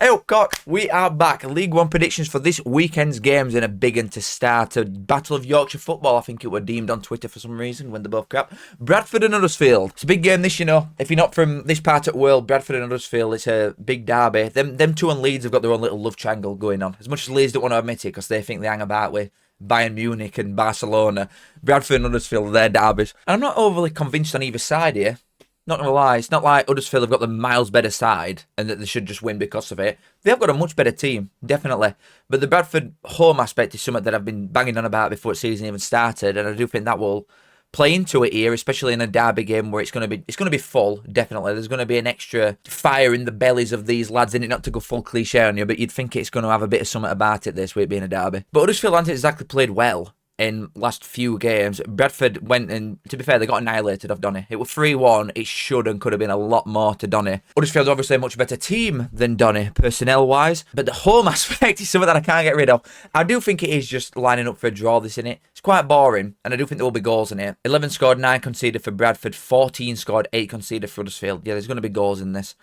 Hey up, cock, we are back. League One predictions for this weekend's games in a big one to start. A Battle of Yorkshire football, I think it were deemed on Twitter for some reason when they're both crap. Bradford and Huddersfield. It's a big game this, you know. If you're not from this part of the world, Bradford and Huddersfield, it's a big derby. Them two and Leeds have got their own little love triangle going on. As much as Leeds don't want to admit it because they think they hang about with Bayern Munich and Barcelona, Bradford and Huddersfield are their derbies. And I'm not overly convinced on either side here. Not gonna lie, it's not like Huddersfield have got the miles better side and that they should just win because of it. They've got a much better team, definitely. But the Bradford home aspect is something that I've been banging on about before the season even started, and I do think that will play into it here, especially in a derby game where it's gonna be full. Definitely, there's gonna be an extra fire in the bellies of these lads in it. Not to go full cliche on you, but you'd think it's gonna have a bit of something about it this week being a derby. But Huddersfield hasn't exactly played well in last few games. Bradford went and, to be fair, they got annihilated off Donny. It was 3-1. It should and could have been a lot more to Donny. Huddersfield's obviously a much better team than Donny, personnel-wise, but the home aspect is something that I can't get rid of. I do think it is just lining up for a draw, this, innit? It's quite boring, and I do think there will be goals in it. 11 scored, 9 conceded for Bradford, 14 scored, 8 conceded for Huddersfield. Yeah, there's going to be goals in this.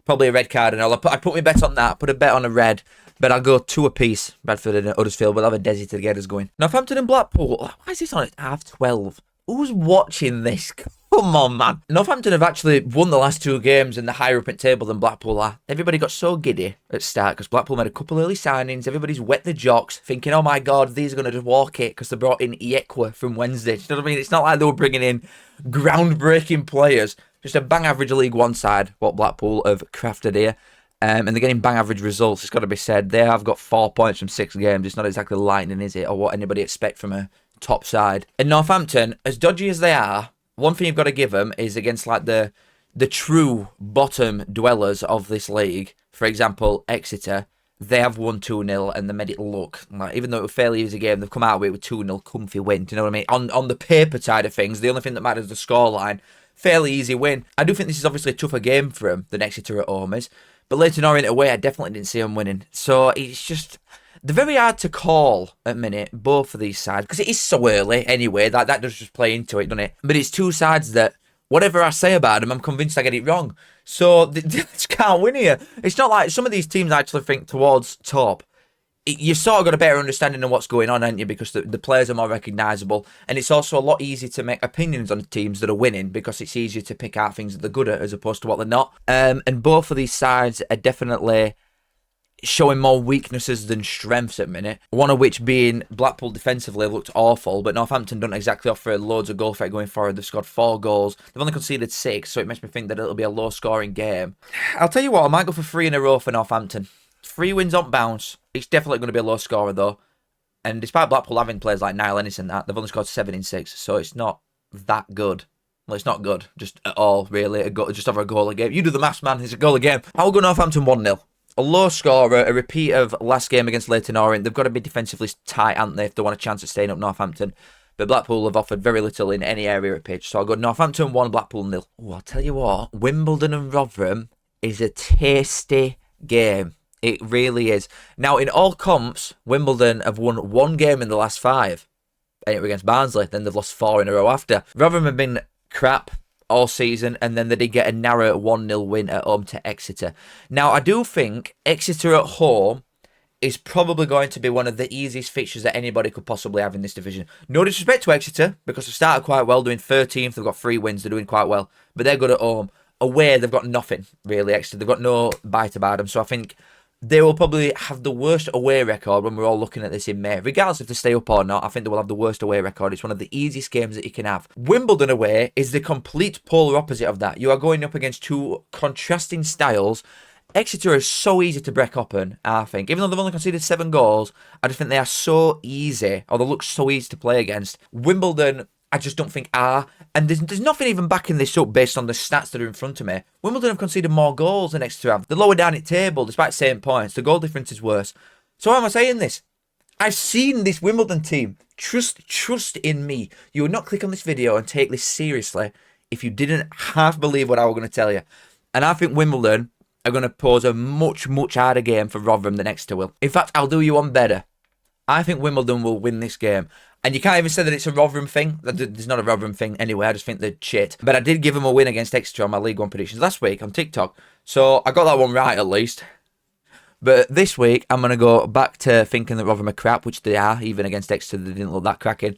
Probably a red card and all. I'd put my bet on that. Put a bet on a red. But I'll go 2 apiece, Bradford and Huddersfield. We'll have a Desi to get us going. Northampton and Blackpool. Why is this on at half 12? Who's watching this? Come on, man. Northampton have actually won the last 2 games and they're higher up in table than Blackpool are. Everybody got so giddy at start because Blackpool made a couple early signings. Everybody's wet the jocks, thinking, oh my God, these are going to just walk it because they brought in Eyup from Wednesday. You know what I mean? It's not like they were bringing in groundbreaking players. Just a bang average League One side, what Blackpool have crafted here. And they're getting bang average results, it's got to be said. They have got 4 points from 6 games. It's not exactly lightning, is it? Or what anybody expect from a top side. And Northampton, as dodgy as they are, one thing you've got to give them is against like the true bottom dwellers of this league. For example, Exeter, they have won 2-0 and they made it look like, even though it was a fairly easy game, they've come out with 2-0 comfy win. Do you know what I mean? On the paper side of things, the only thing that matters is the scoreline. Fairly easy win. I do think this is obviously a tougher game for them than Exeter at home is. But Leyton Orient away, I definitely didn't see them winning. So it's just, they're very hard to call at the minute, both of these sides. Because it is so early anyway, that does just play into it, doesn't it? But it's 2 sides that, whatever I say about them, I'm convinced I get it wrong. So they just can't win here. It's not like some of these teams I actually think towards top. You've sort of got a better understanding of what's going on, haven't you? Because the players are more recognisable. And it's also a lot easier to make opinions on teams that are winning because it's easier to pick out things that they're good at as opposed to what they're not. And both of these sides are definitely showing more weaknesses than strengths at the minute. One of which being Blackpool defensively looked awful, but Northampton don't exactly offer loads of goal threat going forward. They've scored 4 goals. They've only conceded 6, so it makes me think that it'll be a low-scoring game. I'll tell you what, I might go for 3 in a row for Northampton. 3 wins on bounce. It's definitely going to be a low scorer though. And despite Blackpool having players like Niall Ennis and that, they've only scored 7 in 6. So it's not that good. Well, it's not good. Just at all, really. Just over a goal a game. You do the maths, man. It's a goal a game. I'll go Northampton 1-0. A low scorer, a repeat of last game against Leyton Orient. They've got to be defensively tight, haven't they, if they want a chance at staying up Northampton. But Blackpool have offered very little in any area of pitch. So I'll go Northampton 1, Blackpool 0. Oh, I'll tell you what. Wimbledon and Rotherham is a tasty game. It really is. Now, in all comps, Wimbledon have won 1 game in the last 5. And it was against Barnsley. Then they've lost 4 in a row after. Rotherham have been crap all season. And then they did get a narrow 1-0 win at home to Exeter. Now, I do think Exeter at home is probably going to be one of the easiest fixtures that anybody could possibly have in this division. No disrespect to Exeter, because they've started quite well, doing 13th. They've got 3 wins. They're doing quite well. But they're good at home. Away, they've got nothing, really, Exeter. They've got no bite about them. So I think they will probably have the worst away record when we're all looking at this in May. Regardless if they stay up or not, I think they will have the worst away record. It's one of the easiest games that you can have. Wimbledon away is the complete polar opposite of that. You are going up against 2 contrasting styles. Exeter is so easy to break open, I think. Even though they've only conceded 7 goals, I just think they are so easy, or they look so easy to play against. Wimbledon, I just don't think are. And there's nothing even backing this up based on the stats that are in front of me. Wimbledon have conceded more goals than Exeter have. They're lower down at table, despite same points. The goal difference is worse. So why am I saying this? I've seen this Wimbledon team. Trust in me. You would not click on this video and take this seriously if you didn't half believe what I was going to tell you. And I think Wimbledon are going to pose a much harder game for Rotherham than Exeter will. In fact, I'll do you one better. I think Wimbledon will win this game. And you can't even say that it's a Rotherham thing. There's not a Rotherham thing anyway. I just think they're shit. But I did give them a win against Exeter on my League One predictions last week on TikTok. So I got that one right at least. But this week, I'm going to go back to thinking that Rotherham are crap, which they are. Even against Exeter, they didn't look that cracking.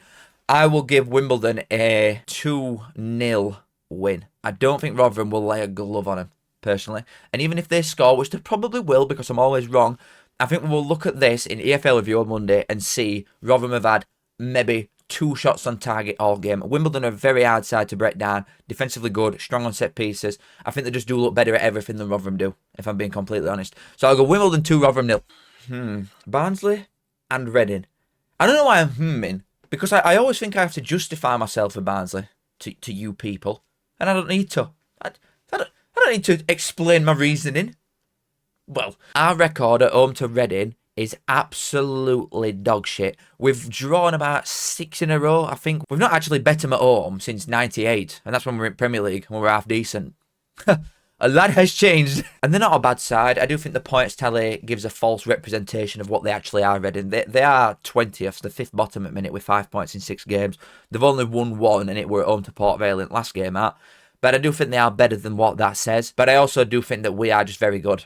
I will give Wimbledon a 2-0 win. I don't think Rotherham will lay a glove on them, personally. And even if they score, which they probably will because I'm always wrong, I think we will look at this in EFL review on Monday and see Rotherham have had maybe 2 shots on target all game. Wimbledon are a very hard side to break down. Defensively good, strong on set pieces. I think they just do look better at everything than Rotherham do, if I'm being completely honest. So I'll go Wimbledon 2, Rotherham 0. Barnsley and Reading. I don't know why I'm hmming, because I always think I have to justify myself for Barnsley to you people. And I don't need to. I don't need to explain my reasoning. Well, our record at home to Reading is absolutely dog shit. We've drawn about 6 in a row, I think. We've not actually bet them at home since 98, and that's when we were in Premier League, when we were half decent. A lot has changed. And they're not a bad side. I do think the points tally gives a false representation of what they actually are, Reading. They are 20th, the 5th bottom at minute with 5 points in 6 games. They've only won 1, and it were at home to Port Vale in the last game out. But I do think they are better than what that says. But I also do think that we are just very good.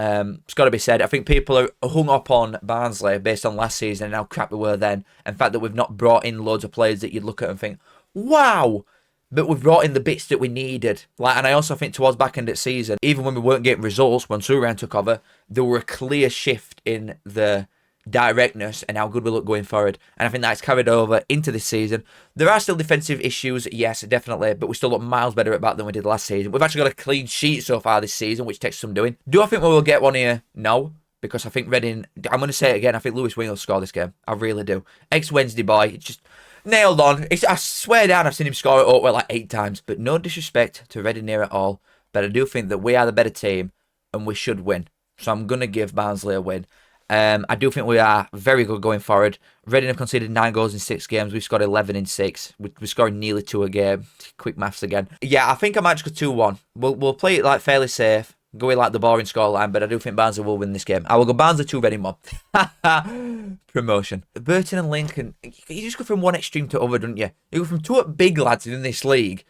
It's got to be said. I think people are hung up on Barnsley based on last season and how crap we were then. And the fact that we've not brought in loads of players that you'd look at and think, wow! But we've brought in the bits that we needed. And I also think towards back end of the season, even when we weren't getting results, when Suran took over, there were a clear shift in the directness and how good we look going forward. And I think that's carried over into this season. There are still defensive issues, yes, definitely, but we still look miles better at back than we did last season. We've actually got a clean sheet so far this season, which takes some doing. Do I think we will get one here? No, because I think Reading, I'm going to say it again, I think Lewis Wing will score this game. I really do. Ex-Wednesday boy, it's just nailed on. I swear down, I've seen him score it Oakwell like 8 times, but no disrespect to Reading here at all. But I do think that we are the better team and we should win. So I'm going to give Barnsley a win. I do think we are very good going forward. Reading have conceded 9 goals in 6 games. We've scored 11 in 6. We're scoring nearly 2 a game. Quick maths again. Yeah, I think I might just go 2-1. We'll play it like fairly safe. Go in like the boring scoreline, but I do think Barnsley will win this game. I will go Barnsley 2, Reading 1. Promotion. Burton and Lincoln. You just go from one extreme to other, don't you? You go from 2 big lads in this league,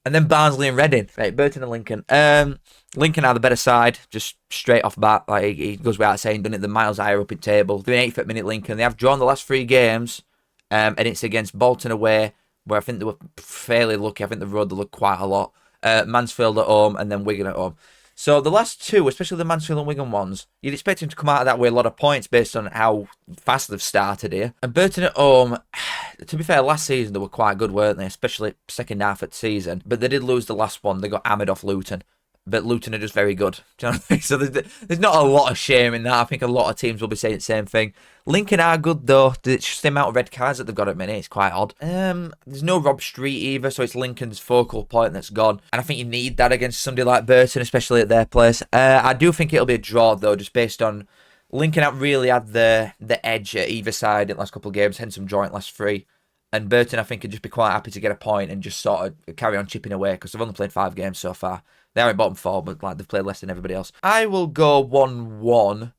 and then Barnsley and Reading. Right, Burton and Lincoln. Lincoln are the better side, just straight off bat. Like he goes without saying, done it the miles higher up in table. Doing 8th at minute Lincoln. They have drawn the last 3 games, and it's against Bolton away, where I think they were fairly lucky. I think the road they looked quite a lot. Mansfield at home, and then Wigan at home. So the last 2, especially the Mansfield and Wigan ones, you'd expect him to come out of that with a lot of points based on how fast they've started here. And Burton at home, to be fair, last season they were quite good, weren't they? Especially second half of the season. But they did lose the last one. They got hammered off Luton. But Luton are just very good. Do you know what I mean? So there's not a lot of shame in that. I think a lot of teams will be saying the same thing. Lincoln are good though. It's just the amount of red cards that they've got at minute. It's quite odd. There's no Rob Street either, so it's Lincoln's focal point that's gone. And I think you need that against somebody like Burton, especially at their place. I do think it'll be a draw though, just based on Lincoln haven't really had the edge at either side in the last couple of games, hence some joint last 3. And Burton, I think, could just be quite happy to get a point and just sort of carry on chipping away because they've only played 5 games so far. They are in bottom 4, but like they've played less than everybody else. I will go 1-1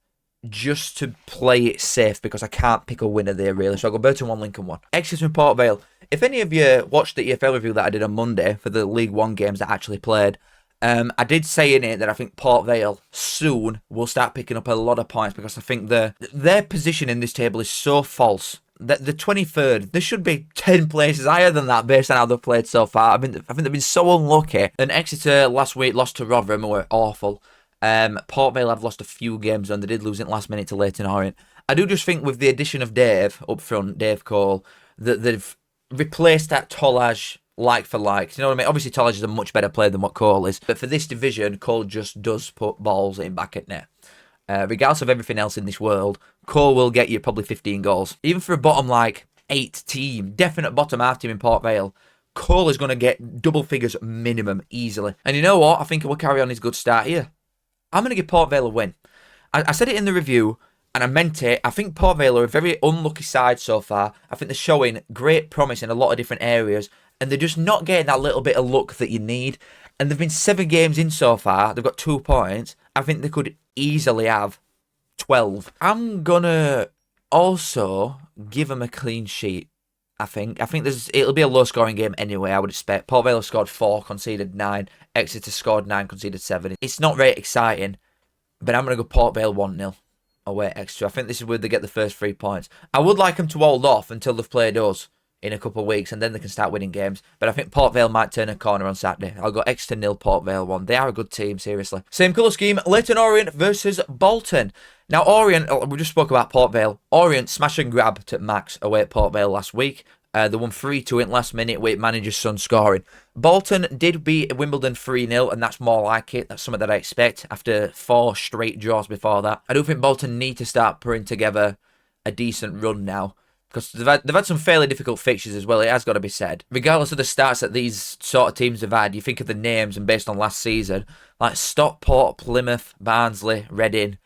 just to play it safe because I can't pick a winner there really. So I'll go Burton 1, Lincoln 1. Exeter and Port Vale. If any of you watched the EFL review that I did on Monday for the League 1 games that I actually played, I did say in it that I think Port Vale soon will start picking up a lot of points because I think their position in this table is so false. The 23rd, there should be 10 places higher than that based on how they've played so far. I think they've been so unlucky. And Exeter last week lost to Rotherham, who were awful. Port Vale have lost a few games and they did lose it last minute to Leyton Orient. I do just think with the addition of Dave up front, Dave Cole, that they've replaced that Tolaj like for like. You know what I mean? Obviously Tolaj is a much better player than what Cole is. But for this division, Cole just does put balls in back at net. Regardless of everything else in this world, Cole will get you probably 15 goals. Even for a bottom like 8 team, definite bottom half team in Port Vale, Cole is going to get double figures minimum easily. And you know what? I think he will carry on his good start here. I'm going to give Port Vale a win. I said it in the review, and I meant it. I think Port Vale are a very unlucky side so far. I think they're showing great promise in a lot of different areas, and they're just not getting that little bit of luck that you need. And they've been 7 games in so far. They've got 2 points. I think they could easily have 12. I'm going to also give them a clean sheet, I think. It'll be a low-scoring game anyway, I would expect. Port Vale have scored 4, conceded 9. Exeter scored 9, conceded 7. It's not very exciting, But I'm going to go Port Vale 1-0 away at Exeter. I think this is where they get the first 3 points. I would like them to hold off until they've played us in a couple of weeks, and then they can start winning games. But I think Port Vale might turn a corner on Saturday. I'll go Exeter 0, Port Vale 1. They are a good team, seriously. Same colour scheme, Leyton Orient versus Bolton. Now, Orient, we just spoke about Port Vale. Orient smash and grab to max away at Port Vale last week. They won 3-2 in last minute with manager's son scoring. Bolton did beat Wimbledon 3-0, and that's more like it. That's something that I expect after 4 straight draws before that. I do think Bolton need to start putting together a decent run now, because they've had some fairly difficult fixtures as well, it has got to be said. Regardless of the starts that these sort of teams have had, you think of the names and based on last season, like Stockport, Plymouth, Barnsley, Reading,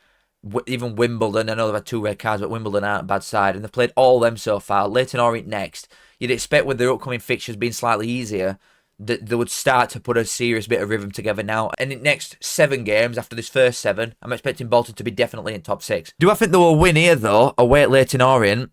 even Wimbledon. I know they've had 2 red cards, but Wimbledon aren't a bad side, and they've played all them so far. Leyton Orient next. You'd expect with their upcoming fixtures being slightly easier, that they would start to put a serious bit of rhythm together now. And in the next 7 games, after this first 7, I'm expecting Bolton to be definitely in top 6. Do I think they will win here, though, away at Leyton Orient?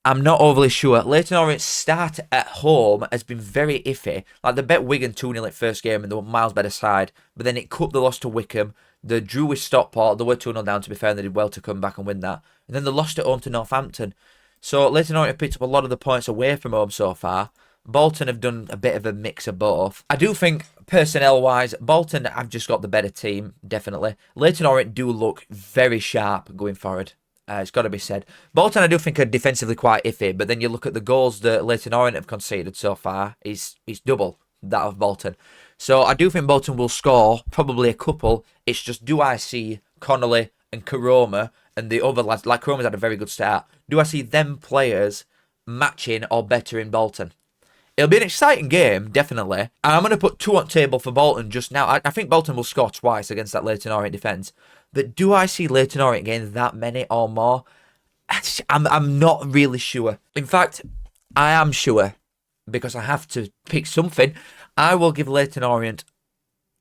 I'm not overly sure. Leyton Orient's start at home has been very iffy. Like, they bet Wigan 2-0 at first game and they were miles better side. But then it cut the loss to Wycombe. They drew with Stockport. They were 2-0 down, to be fair, and they did well to come back and win that. And then they lost at home to Northampton. So Leyton Orient have picked up a lot of the points away from home so far. Bolton have done a bit of a mix of both. I do think, personnel-wise, Bolton have just got the better team, definitely. Leyton Orient do look very sharp going forward. It's got to be said. Bolton, I do think, are defensively quite iffy, but then you look at the goals that Leyton Orient have conceded so far, it's double that of Bolton. So I do think Bolton will score probably a couple. It's just, do I see Connolly and Karoma and the other lads, like Karoma's had a very good start, do I see them players matching or better in Bolton? It'll be an exciting game, definitely. And I'm going to put 2 on table for Bolton just now. I think Bolton will score twice against that Leyton Orient defence. But do I see Leyton Orient getting that many or more? I'm not really sure. In fact, I am sure, because I have to pick something. I will give Leyton Orient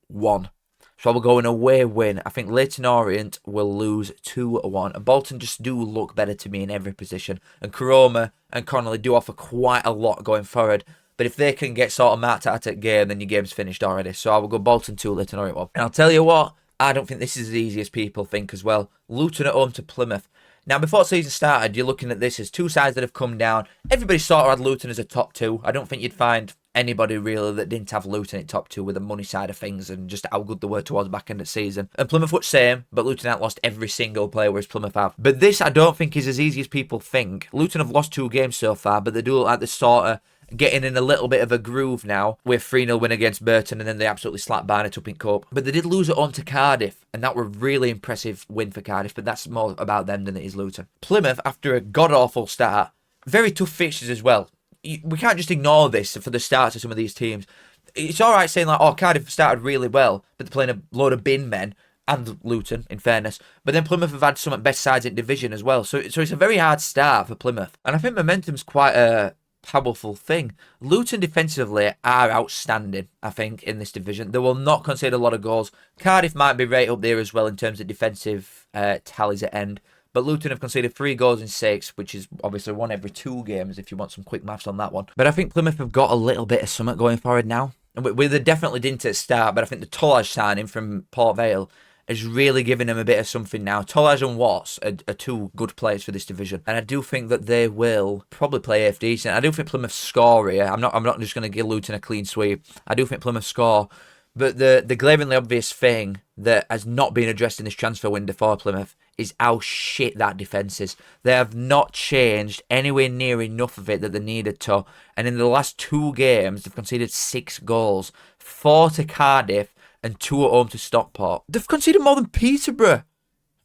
1. So I will go an away win. I think Leyton Orient will lose 2-1. Bolton just do look better to me in every position. And Karoma and Connolly do offer quite a lot going forward. But if they can get sort of marked out at game, then your game's finished already. So I will go Bolton 2, Leyton Orient 1. And I'll tell you what, I don't think this is as easy as people think as well. Luton at home to Plymouth. Now, before the season started, you're looking at this as 2 sides that have come down. Everybody sort of had Luton as a top 2. I don't think you'd find anybody really that didn't have Luton at top 2 with the money side of things and just how good they were towards the back end of the season. And Plymouth were the same, but Luton have lost every single player, whereas Plymouth have. But this, I don't think, is as easy as people think. Luton have lost 2 games so far, but they do look like they're sort of getting in a little bit of a groove now with 3-0 win against Burton, and then they absolutely slapped Barnet up in Cup. But they did lose at home to Cardiff, and that were a really impressive win for Cardiff, but that's more about them than it is Luton. Plymouth, after a god-awful start, very tough fixtures as well. We can't just ignore this for the starts of some of these teams. It's all right saying, like, oh, Cardiff started really well, but they're playing a load of bin men, and Luton, in fairness. But then Plymouth have had some of the best sides in division as well. So it's a very hard start for Plymouth. And I think momentum's quite a powerful thing. Luton defensively are outstanding, I think, in this division. They will not concede a lot of goals. Cardiff might be right up there as well in terms of defensive tallies at end. But Luton have conceded 3 goals in 6, which is obviously 1 every 2 games if you want some quick maths on that one. But I think Plymouth have got a little bit of something going forward now. And they definitely didn't at the start, but I think the Tolaj signing from Port Vale is really giving them a bit of something now. Tolaj and Watts are 2 good players for this division, and I do think that they will probably play half decent. I do think Plymouth score here. I'm not just going to give Luton a clean sweep. I do think Plymouth score, but the glaringly obvious thing that has not been addressed in this transfer window for Plymouth is how shit that defence is. They have not changed anywhere near enough of it that they needed to, and in the last 2 games they've conceded 6 goals, 4 to Cardiff and 2 at home to Stockport. They've conceded more than Peterborough.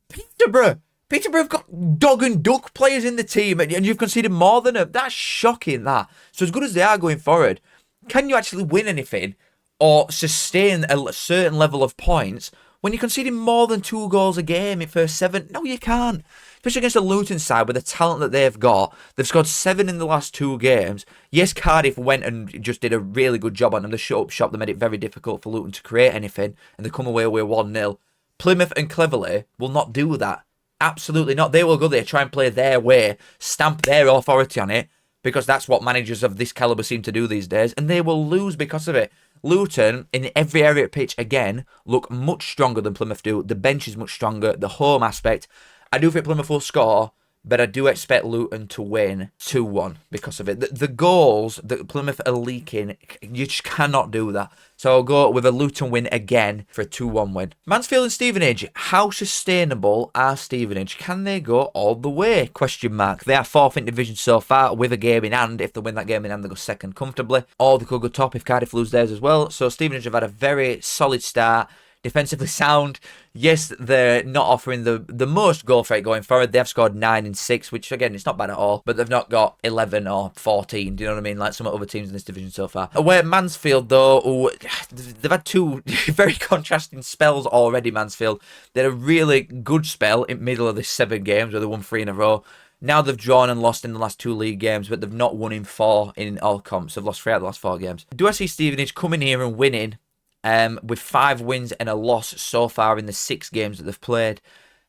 Peterborough have got dog and duck players in the team, and you've conceded more than them. That's shocking, that. So as good as they are going forward, can you actually win anything or sustain a certain level of points when you're conceding more than 2 goals a game in first 7? No, you can't. Especially against the Luton side with the talent that they've got. They've scored 7 in the last 2 games. Yes, Cardiff went and just did a really good job on them. They shut up shop. They made it very difficult for Luton to create anything, and they come away with 1-0. Plymouth and Cleverley will not do that. Absolutely not. They will go there, try and play their way, stamp their authority on it, because that's what managers of this calibre seem to do these days, and they will lose because of it. Luton, in every area of pitch, again, look much stronger than Plymouth do. The bench is much stronger. The home aspect, I do think Plymouth will score, but I do expect Luton to win 2-1 because of it. The goals that Plymouth are leaking, you just cannot do that. So I'll go with a Luton win again for a 2-1 win. Mansfield and Stevenage, how sustainable are Stevenage? Can they go all the way? Question mark. They are 4th in division so far with a game in hand. If they win that game in hand, they go 2nd comfortably. Or they could go top if Cardiff lose theirs as well. So Stevenage have had a very solid start. Defensively sound. Yes, they're not offering the most goal threat going forward. They have scored 9 and 6, which again, it's not bad at all. But they've not got 11 or 14. Do you know what I mean? Like some other teams in this division so far. Away at Mansfield, though, they've had 2 very contrasting spells already, Mansfield. They had a really good spell in the middle of the 7 games where they won 3 in a row. Now they've drawn and lost in the last 2 league games, but they've not won in 4 in all comps. They've lost 3 out of the last 4 games. Do I see Stevenage coming here and winning? With 5 wins and a loss so far in the 6 games that they've played?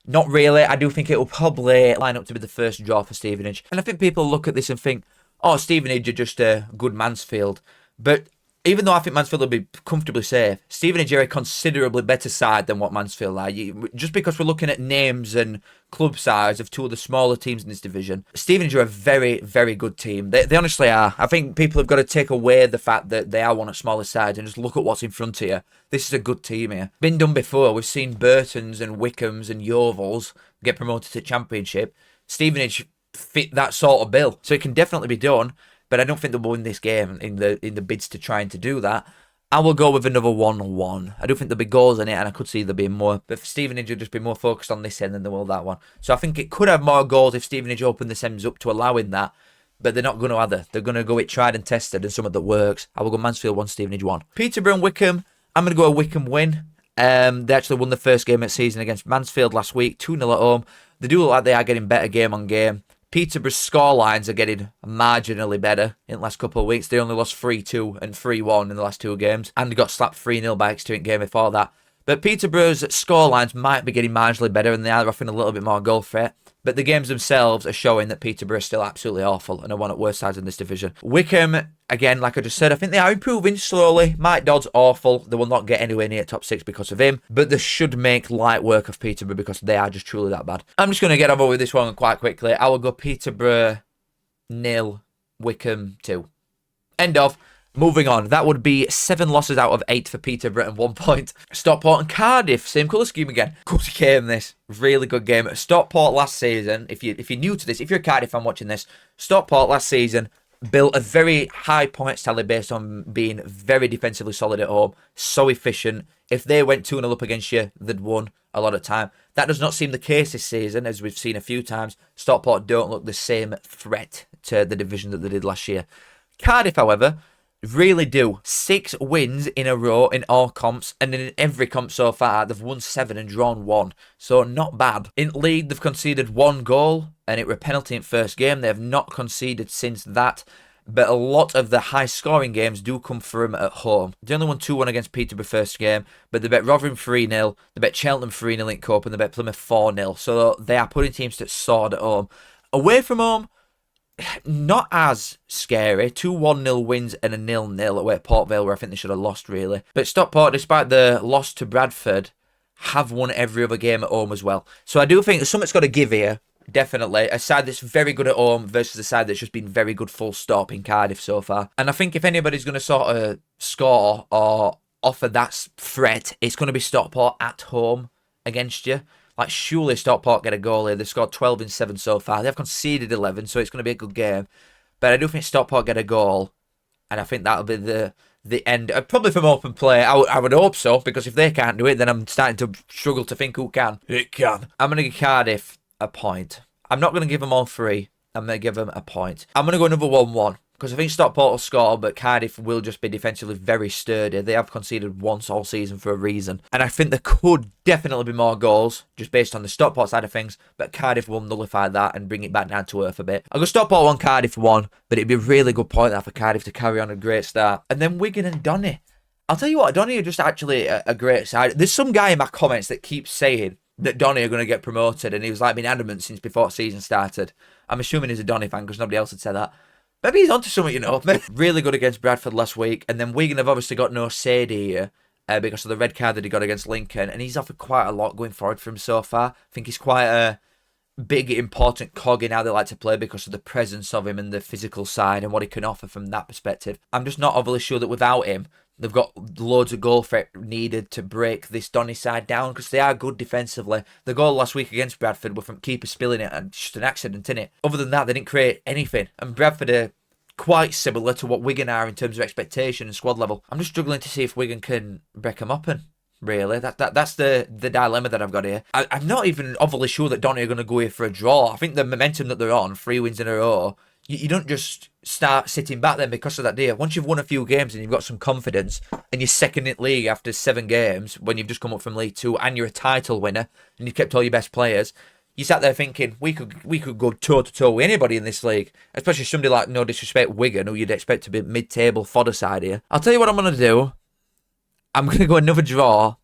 Not really. I do think it will probably line up to be the first draw for Stevenage. And I think people look at this and think, oh, Stevenage are just a good Mansfield. But even though I think Mansfield will be comfortably safe, Stevenage are a considerably better side than what Mansfield are. Just because we're looking at names and club size of 2 of the smaller teams in this division, Stevenage are a very, very good team. They honestly are. I think people have got to take away the fact that they are one of smaller sides and just look at what's in front of you. This is a good team here. Been done before. We've seen Burtons and Wycombes and Yeovils get promoted to Championship. Stevenage fit that sort of bill. So it can definitely be done. But I don't think they'll win this game in the bids to trying to do that. I will go with another 1-1. I do think there'll be goals in it, and I could see there being more. But for Stevenage, will just be more focused on this end than they will that one. So I think it could have more goals if Stevenage open the ends up to allowing that. But they're not going to either. They're going to go it tried and tested and something that works. I will go Mansfield 1, Stevenage 1. Peterborough and Wycombe. I'm going to go a Wycombe win. They actually won the first game of the season against Mansfield last week. 2-0 at home. They do look like they are getting better game on game. Peterborough's scorelines are getting marginally better in the last couple of weeks. They only lost 3-2 and 3-1 in the last 2 games and got slapped 3-0 by Exeter in game before that. But Peterborough's scorelines might be getting marginally better and they are offering a little bit more goal threat. But the games themselves are showing that Peterborough is still absolutely awful and are one of the worst sides in this division. Wycombe, again, like I just said, I think they are improving slowly. Mike Dodd's awful. They will not get anywhere near top 6 because of him. But they should make light work of Peterborough because they are just truly that bad. I'm just going to get over with this one quite quickly. I will go Peterborough 0, Wycombe 2. End of. Moving on, that would be 7 losses out of 8 for Peterborough and 1 point. Stockport and Cardiff, same colour scheme again. Good game this, really good game. Stockport last season, if you're new to this, if you're a Cardiff fan watching this, Stockport last season built a very high points tally based on being very defensively solid at home, so efficient. If they went 2-0 up against you, they'd won a lot of time. That does not seem the case this season, as we've seen a few times. Stockport don't look the same threat to the division that they did last year. Cardiff, however, really do. 6 wins in a row in all comps, and in every comp so far, they've won 7 and drawn 1. So not bad. In league, they've conceded 1 goal, and it were a penalty in first game. They have not conceded since that. But a lot of the high-scoring games do come from at home. They only won 2-1 against Peterborough first game, but they bet Rotherham 3-0, they bet Cheltenham 3-0 in Cup, and they bet Plymouth 4-0. So they are putting teams to sword at home. Away from home, not as scary. 2 1-0 wins and a 0-0 away at Port Vale, where I think they should have lost, really. But Stockport, despite the loss to Bradford, have won every other game at home as well. So I do think something's got to give here, definitely. A side that's very good at home versus a side that's just been very good full stop in Cardiff so far. And I think if anybody's going to sort of score or offer that threat, it's going to be Stockport at home against you. Like, surely Stockport get a goal here. They've scored 12 in 7 so far. They've conceded 11, so it's going to be a good game. But I do think Stockport get a goal, and I think that'll be the end. Probably from open play. I would hope so, because if they can't do it, then I'm starting to struggle to think who can. It can. I'm going to give Cardiff a point. I'm not going to give them all 3. I'm going to give them a point. I'm going to go another 1-1. Because I think Stockport will score, but Cardiff will just be defensively very sturdy. They have conceded once all season for a reason. And I think there could definitely be more goals, just based on the Stockport side of things. But Cardiff will nullify that and bring it back down to earth a bit. I'll go Stockport 1, Cardiff 1. But it'd be a really good point there for Cardiff to carry on a great start. And then Wigan and Donny. I'll tell you what, Donny are just actually a great side. There's some guy in my comments that keeps saying that Donny are going to get promoted. And he was like been adamant since before the season started. I'm assuming he's a Donny fan because nobody else had said that. Maybe he's onto something, you know. Really good against Bradford last week. And then Wigan have obviously got no Sadie here because of the red card that he got against Lincoln. And he's offered quite a lot going forward for him so far. I think he's quite a big, important cog in how they like to play because of the presence of him and the physical side and what he can offer from that perspective. I'm just not overly sure that without him, they've got loads of goal threat needed to break this Donny side down because they are good defensively. The goal last week against Bradford were from keeper spilling it and just an accident, innit? Other than that, they didn't create anything. And Bradford are quite similar to what Wigan are in terms of expectation and squad level. I'm just struggling to see if Wigan can break them up, and really, that's the dilemma that I've got here. I'm not even overly sure that Donny are going to go here for a draw. I think the momentum that they're on, 3 wins in a row, you don't just start sitting back then because of that, do you? Once you've won a few games and you've got some confidence and you're second in league after 7 games when you've just come up from League 2 and you're a title winner and you've kept all your best players, you sat there thinking, we could go toe-to-toe with anybody in this league, especially somebody like, no disrespect, Wigan, who you'd expect to be mid-table fodder side here. I'll tell you what I'm going to do. I'm going to go another draw,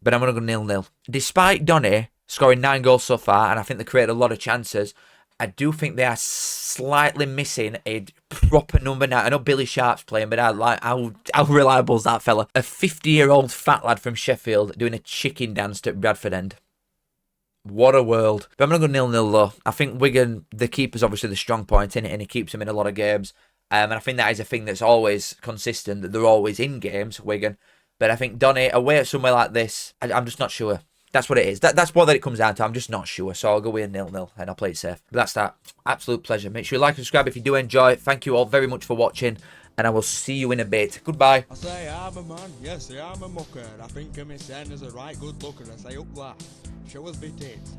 but I'm going to go 0-0. Despite Donny scoring 9 goals so far, and I think they created a lot of chances, I do think they are slightly missing a proper number 9. I know Billy Sharp's playing, but how reliable is that fella? A 50-year-old fat lad from Sheffield doing a chicken dance at Bradford end. What a world. But I'm going to go 0-0 though. I think Wigan, the keeper's obviously the strong point in it, and he keeps him in a lot of games. And I think that is a thing that's always consistent, that they're always in games, Wigan. But I think Donny, away at somewhere like this, I'm just not sure. That's what it is. That's what it comes down to. I'm just not sure. So I'll go with a 0-0 and I'll play it safe. But that's that. Absolute pleasure. Make sure you like and subscribe if you do enjoy. Thank you all very much for watching. And I will see you in a bit. Goodbye. I say I'm a man, yes I'm a mucker. I think of me son as a right good looker. I say up that. Show us bit it.